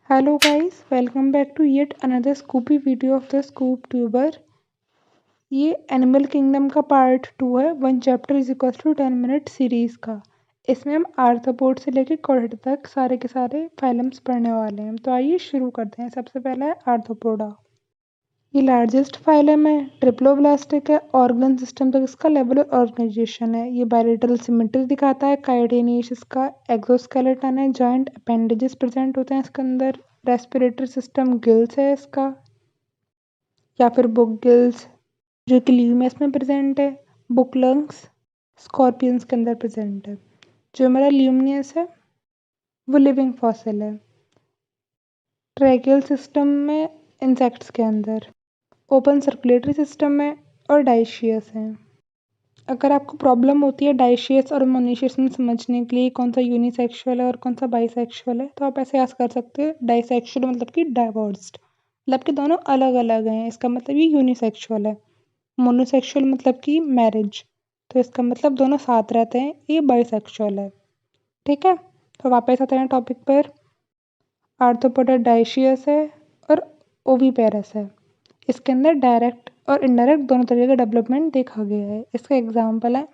Hello guys, welcome back to yet another Scoopy video of the Scoop Tuber। ये animal kingdom का part 2 है। 1 chapter is equal to 10 minute series का। इसमें हम arthropod से लेकर कॉर्डेटा तक सारे के सारे फाइलम्स पढ़ने वाले हैं। तो आइए शुरू करते हैं। सबसे पहला है आर्थ्रोपोडा। ये लार्जेस्ट फाइलम है, ट्रिप्लोब्लास्टिक है। ऑर्गन सिस्टम तक इसका लेवल ऑर्गेनाइजेशन है। ये बायलेटरल सिमेट्री दिखाता है। काइटेनियस इसका एक्सोस्केलेटन है। जॉइंट अपेंडेजेस प्रेजेंट होते हैं इसके अंदर। रेस्पिरेटरी सिस्टम गिल्स है इसका, या फिर बुक गिल्स जो कि ल्यूमियस में प्रेजेंट है। बुक लंग्स स्कॉर्पियंस के अंदर प्रेजेंट है। जो हमारा ल्यूमियस है वो लिविंग फॉसिल है। ट्रैकियल सिस्टम में इंसेक्ट्स के अंदर, ओपन सर्कुलेटरी सिस्टम में और डाइशियस है। अगर आपको प्रॉब्लम होती है डाइशियस और मोनीशियस में समझने के लिए कौन सा यूनिसेक्सुअल है और कौन सा बाइसेक्सुअल है, तो आप ऐसे याद कर सकते हैं। डाइसेक्सुअल मतलब कि डाइवोर्स्ड, मतलब कि दोनों अलग अलग हैं, इसका मतलब ये यूनिसेक्सुअल है। मोनोसेक्सुअल मतलब कि मैरिज, तो इसका मतलब दोनों साथ रहते हैं, ये बाइसेक्सुअल है। ठीक है, तो वापस आते हैं टॉपिक पर। आर्थ्रोपोडा डाइशियस है और ओविपेरस है। इसके अंदर डायरेक्ट और इनडायरेक्ट दोनों तरीके का डेवलपमेंट देखा गया है। इसका एग्जाम्पल है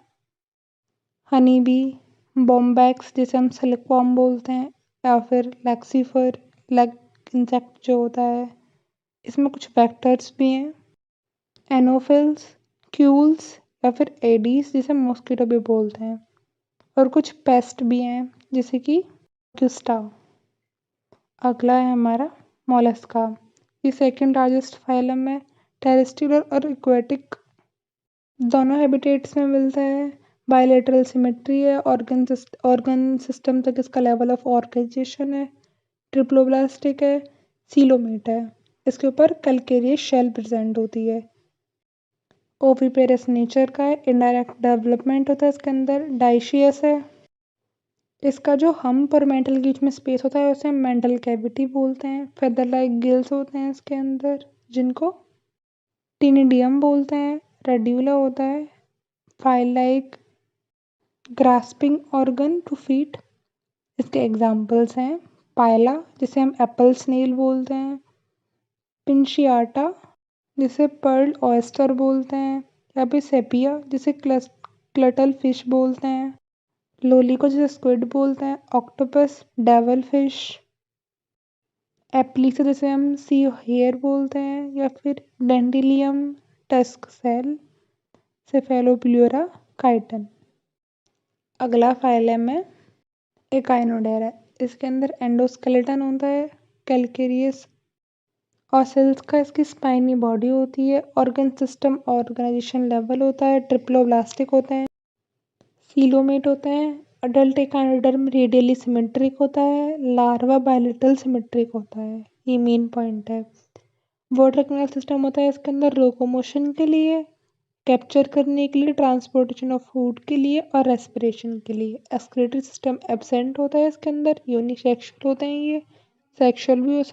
हनी बी, बॉम्बैक्स जिसे हम सिल्कवॉर्म बोलते हैं, या फिर लैक्सीफर लेग इंसेक्ट जो होता है। इसमें कुछ वेक्टर्स भी हैं, एनोफिल्स, क्यूल्स या फिर एडीज जिसे मॉस्किटो भी बोलते हैं, और कुछ पेस्ट भी हैं जैसे कि क्यूस्टा। अगला है हमारा मोलस्का। ये सेकंड लार्जेस्ट फाइलम है। टेरेस्ट्रियल और एक्वेटिक दोनों हैबिटेट्स में मिलता है। बायलेटरल सिमेट्री है। ऑर्गन सिस्टम तक इसका लेवल ऑफ ऑर्गेनाइजेशन है। ट्रिप्लोब्लास्टिक है। सीलोमेट है। इसके ऊपर कैलकेरियस शेल प्रेजेंट होती है। ओविपेरस नेचर का है। इनडायरेक्ट डेवलपमेंट होता है इसके अंदर। डाइशियस है। इसका जो हम्प और मेंटल के बीच में स्पेस होता है उसे हम मेंटल कैविटी बोलते हैं। फेदर लाइक गिल्स होते हैं इसके अंदर जिनको टिनिडियम बोलते हैं। रेड्यूला होता है। File like grasping organ to feet. इसके एग्जाम्पल्स हैं पायला जिसे हम एप्पल स्नेल बोलते हैं, पिंशियाटा जिसे पर्ल ऑयस्टर बोलते हैं, या फिर सेपिया जिसे क्लटल फिश बोलते हैं, लोलिको जिसे स्क्विड बोलते हैं, ऑक्टोपस डेवल फिश, एप्लीसा जिसे हम सी हेयर बोलते हैं, या फिर डेंडिलियम टस्क सेल, सेफेलोप्यूरा काइटन। अगला फाइलम है एकाइनोडेरा। इसके अंदर एंडोस्केलेटन होता है। कैलकेरियस ऑसेल्स का इसकी स्पाइनी बॉडी होती है। ऑर्गन सिस्टम ऑर्गेनाइजेशन लेवल होता है। ट्रिप्लोब्लास्टिक होते हैं। सीलोमेट होते हैं। अडल्ट एकाइनोडर्म रेडियली सिमेट्रिक होता है। लार्वा बायलेटरल सिमेट्रिक होता है। ये मेन पॉइंट है। वाटर कैनल सिस्टम होता है इसके अंदर लोकोमोशन के लिए, कैप्चर करने के लिए, ट्रांसपोर्टेशन ऑफ फूड के लिए और रेस्पिरेशन के लिए। एक्सक्रीटरी सिस्टम एब्सेंट होता है इसके अंदर। यूनिसेक्सुअल होते हैं ये, सेक्सुअल भी हो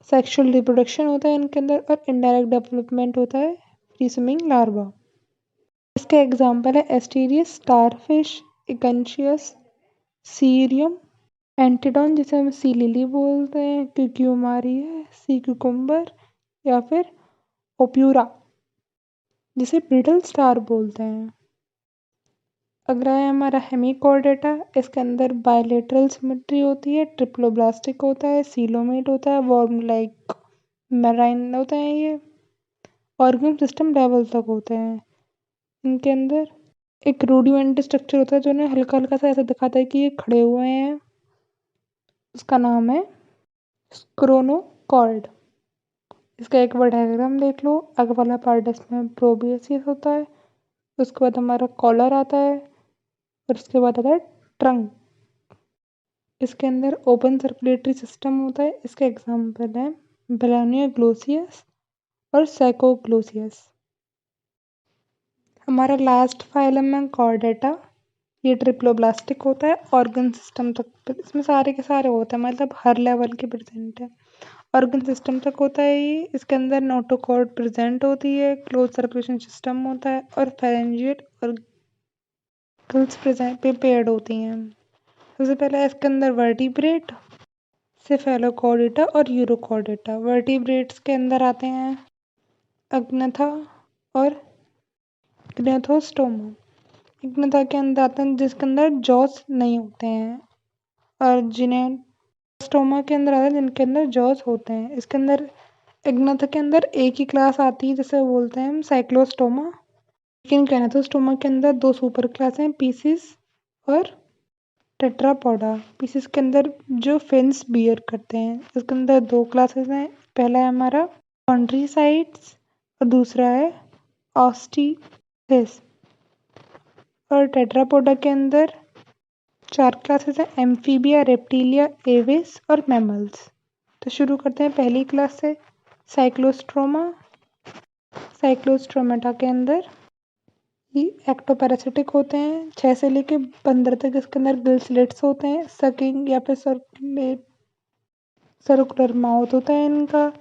सेक्सुअल रिप्रोडक्शन होता है इनके अंदर, और इनडायरेक्ट डेवलपमेंट होता है फ्री स्विमिंग लार्वा। इसका एग्जाम्पल है एस्टीरियस स्टारफिश, इगंशियस, सीरियम, एंटीडॉन जिसे हम सी लिली बोलते हैं, क्यूक्यूमारी है, सी क्यूकुम्बर, या फिर ओप्यूरा जिसे ब्रिटल स्टार बोलते हैं। अगला है हमारा हेमिकॉर्डेटा। इसके अंदर बायलेटरल सिमेट्री होती है। ट्रिप्लोब्लास्टिक होता है। सीलोमेट होता है। वॉर्म लाइक मैराइन होता है ये। ऑर्गन सिस्टम लेवल तक होते हैं। इनके अंदर एक रूडिमेंट्री स्ट्रक्चर होता है जो ना हल्का हल्का सा ऐसा दिखाता है कि ये खड़े हुए हैं। उसका नाम है स्क्रोनोकॉर्ड। इसका एक बार डायग्राम देख लो। आगे वाला पार्ट इसमें प्रोबियसिस होता है, उसके बाद हमारा कॉलर आता है, और उसके बाद आता है ट्रंक। इसके अंदर ओपन सर्कुलेटरी सिस्टम होता है। इसके एग्जाम्पल है बेलानियोग्लोसियस और सैकोग्लोसियस। हमारा लास्ट फाइलम है कॉर्डेटा। ये ट्रिप्लोब्लास्टिक होता है। ऑर्गन सिस्टम तक इसमें सारे के सारे होते हैं, मतलब हर लेवल के प्रेजेंट है। ऑर्गन सिस्टम तक होता है ये। इसके अंदर नोटोकॉर्ड प्रेजेंट होती है। क्लोज सर्कुलेशन सिस्टम होता है, और फेरेंजियल और गिल्स प्रेजेंट प्रिपेयर्ड होती हैं। सबसे पहले इसके अंदर वर्टिब्रेट, सेफेलोकॉर्डेटा और यूरोकॉर्डेटा। वर्टिब्रेट्स के अंदर आते हैं अग्नथा और ग्नेथोस्टोमा। अग्नथा के अंदर आते हैं जिसके अंदर जॉस नहीं होते हैं, और जिनेस्टोमा के अंदर आते हैं जिनके अंदर जॉस होते हैं। इसके अंदर अग्नथा के अंदर एक ही क्लास आती है जिसे बोलते हैं हम साइक्लोस्टोमा, लेकिन ग्नेथोस्टोमा के अंदर दो सुपर क्लास हैं, पीसिस और टेट्रापोडा। पीसिस के अंदर जो फिन्स बियर करते हैं, इसके अंदर दो क्लासेस हैं। पहला है हमारा कॉन्ट्रीसाइट्स और दूसरा है ऑस्टिथिस। और टेट्रापोडा के अंदर चार क्लासेस हैं, एम्फीबिया, रेप्टिलिया, एविस और मैमल्स। तो शुरू करते हैं पहली क्लास से, साइक्लोस्ट्रोमा। साइक्लोस्ट्रोमेटा के अंदर ये एक्टोपैरासिटिक होते हैं, 6 से लेके 15 तक इसके अंदर गिल स्लिट्स होते हैं, सकिंग या फिर सर्कुलर माउथ होता है इनका।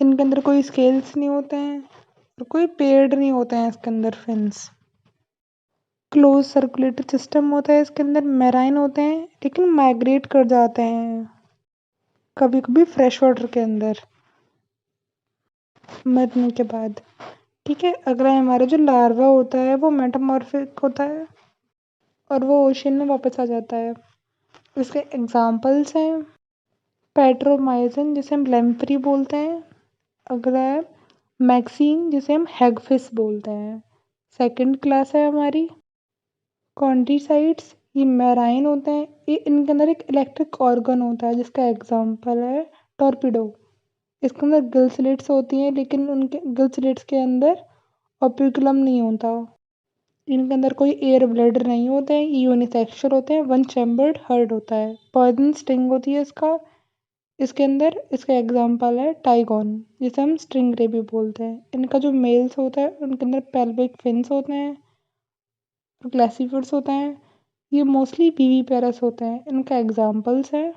इनके अंदर कोई स्केल्स नहीं होते हैं और कोई पेड नहीं होते हैं इसके अंदर फिन्स। क्लोज सर्कुलेटरी सिस्टम होता है इसके अंदर, मैराइन होते हैं लेकिन माइग्रेट कर जाते हैं कभी कभी फ्रेश वाटर के अंदर मरने के बाद। ठीक है, अगला हमारा जो लार्वा होता है वो मेटामॉर्फिक होता है और वो ओशन में वापस आ जाता है। इसके एग्जाम्पल्स हैं पैट्रोमाइसिन जिसे हम लैम्प्री बोलते हैं, अगला है मैक्सीन जिसे हम हैगफिश बोलते हैं। सेकंड क्लास है हमारी कॉन्ड्रीसाइट्स, ये मैराइन होते हैं, ये इनके अंदर एक इलेक्ट्रिक ऑर्गन होता है जिसका एग्जाम्पल है टॉर्पिडो। इसके अंदर गिल स्लिट्स होती हैं लेकिन उनके गिल स्लिट्स के अंदर ऑप्यूकुलम नहीं होता। इनके अंदर कोई एयर ब्लैडर नहीं होते हैं, यूनिसेक्सुअल होते हैं, वन चैम्बर्ड हर्ड होता है, पॉइजन स्टिंग होती है इसका। इसके अंदर इसका एग्जाम्पल है टाइगॉन जिसे हम स्ट्रिंग रे भी बोलते हैं। इनका जो मेल्स होता है उनके अंदर पेल्विक फिन्स होते हैं और ग्लासिफिड्स होते हैं। ये मोस्टली बीवी पैरस होते हैं। इनका एग्जाम्पल्स है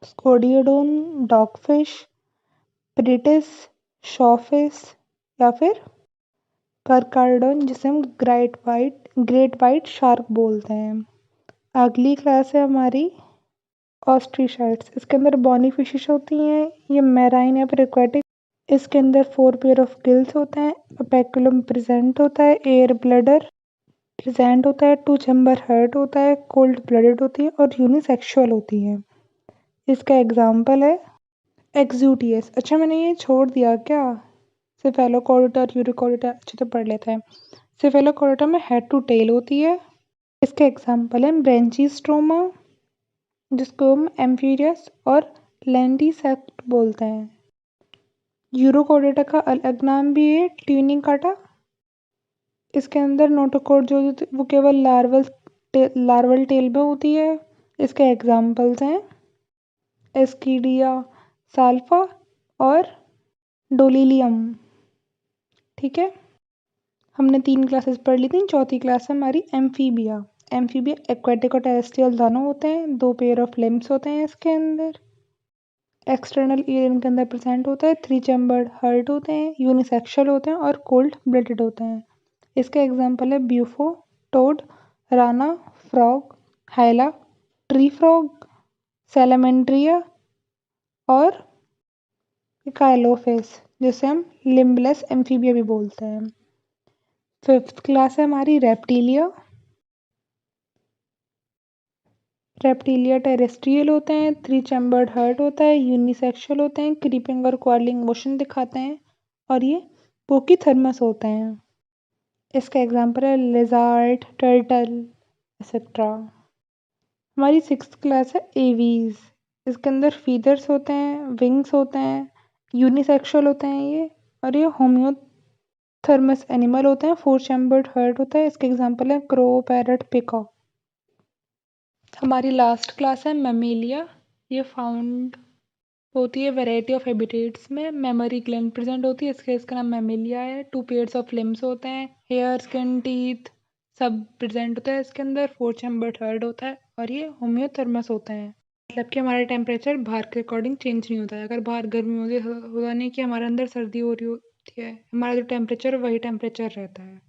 स्कोडियोडोन, डॉगफिश, प्रिटिस, शॉफिश या फिर करकार्डोन जिसे हम ग्रेट वाइट शार्क बोलते हैं। अगली क्लास है हमारी ऑस्ट्रीसाइड्स। इसके अंदर बॉनी फिशेस होती हैं, ये मैराइन या फिर एक्वेटिक। इसके अंदर 4 पेयर ऑफ गिल्स होते हैं, अपेकुलम प्रेजेंट होता है, एयर ब्लैडर प्रेजेंट होता है, 2 चैम्बर हर्ट होता है, कोल्ड ब्लडेड होती है और यूनिसेक्सुअल होती है। इसका एग्जाम्पल है एक्सूटियस। अच्छा, मैंने ये छोड़ दिया क्या? सेफेलोकॉर्डेटा और यूरोकॉर्डेटा अच्छे से पढ़ लेते हैं। सेफेलोकॉर्डेटा में हेड टू टेल होती है। इसके एग्जाम्पल है ब्रेंचिस्ट्रोमा जिसको हम एम्फीरियस और लेंटिसेक्ट बोलते हैं। यूरोकॉर्डेटा का अलग नाम भी है ट्यूनिकाटा। इसके अंदर नोटोकॉर्ड जो वो केवल लार्वल टेल में होती है। इसके एग्जाम्पल्स हैं एस्कीडिया साल्फा और डोलिलियम। ठीक है, हमने 3 क्लासेस पढ़ ली थी। चौथी क्लास है हमारी एम्फीबिया। एम्फीबिया एक्वेटिक और टेरेस्ट्रियल दोनों होते हैं, 2 पेयर ऑफ लिम्स होते हैं इसके अंदर, एक्सटर्नल ईयर इनके अंदर प्रेजेंट होता है, 3 चैम्बर्ड हर्ट होते हैं, यूनिसेक्सुअल होते हैं और कोल्ड ब्लडेड होते हैं। इसके एग्जाम्पल है ब्यूफो, toad, Rana, frog, हाइला, tree frog, सैलामेंड्रिया और काइलोफेस जिसे हम लिम्बलेस एम्फीबिया भी बोलते हैं। 5th क्लास है हमारी रेप्टिलिया। रेप्टिलिया टेरेस्ट्रियल होते हैं, 3 चैम्बर्ड हर्ट होता है, यूनिसेक्सुअल होते हैं, क्रीपिंग और क्वार्लिंग मोशन दिखाते हैं और ये पोकीथर्मस होते हैं। इसका एग्जाम्पल है लिजार्ड, टर्टल एक्सेट्रा। हमारी 6th क्लास है एवीज। इसके अंदर फीदर्स होते हैं, विंग्स होते हैं, यूनिसेक्सुअल होते हैं ये, और ये होम्योथर्मस एनिमल होते हैं, 4 चैम्बर्ड हर्ट होता है। इसके एग्जाम्पल है क्रो, पैरट, पिकॉक। हमारी लास्ट क्लास है मैमेलिया। ये फाउंड होती है वैरायटी ऑफ हैबिटेट्स में, मेमोरी ग्लैंड प्रेजेंट होती है, इसका नाम मैमेलिया है। 2 पेयर्स ऑफ लिम्स होते हैं, हेयर, स्किन, टीथ सब प्रेजेंट होता है इसके अंदर, 4 चैम्बर्ड हर्ट होता है और ये होम्योथर्मस होते हैं। मतलब कि हमारा टेम्परेचर बाहर के अकॉर्डिंग चेंज नहीं होता है। अगर बाहर गर्मी होती है, होता नहीं कि हमारे अंदर सर्दी हो रही होती है, हमारा जो टेम्परेचर वही टेम्परेचर रहता है।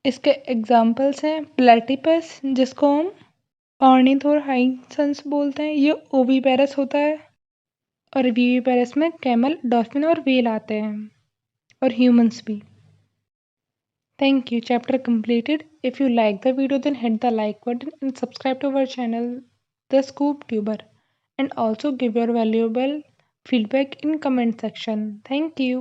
इसके एग्जाम्पल्स हैं प्लेटिपस जिसको हम ऑर्निथ और हाइंसन्स बोलते हैं। ये ओवीपेरस होता है और वीवीपेरस में कैमल, डॉल्फिन और व्हेल आते हैं और ह्यूमंस भी। Thank you. Chapter completed. If you like the video, then hit the like button and subscribe to our channel, The Scoop Tuber, and also give your valuable feedback in comment section. Thank you.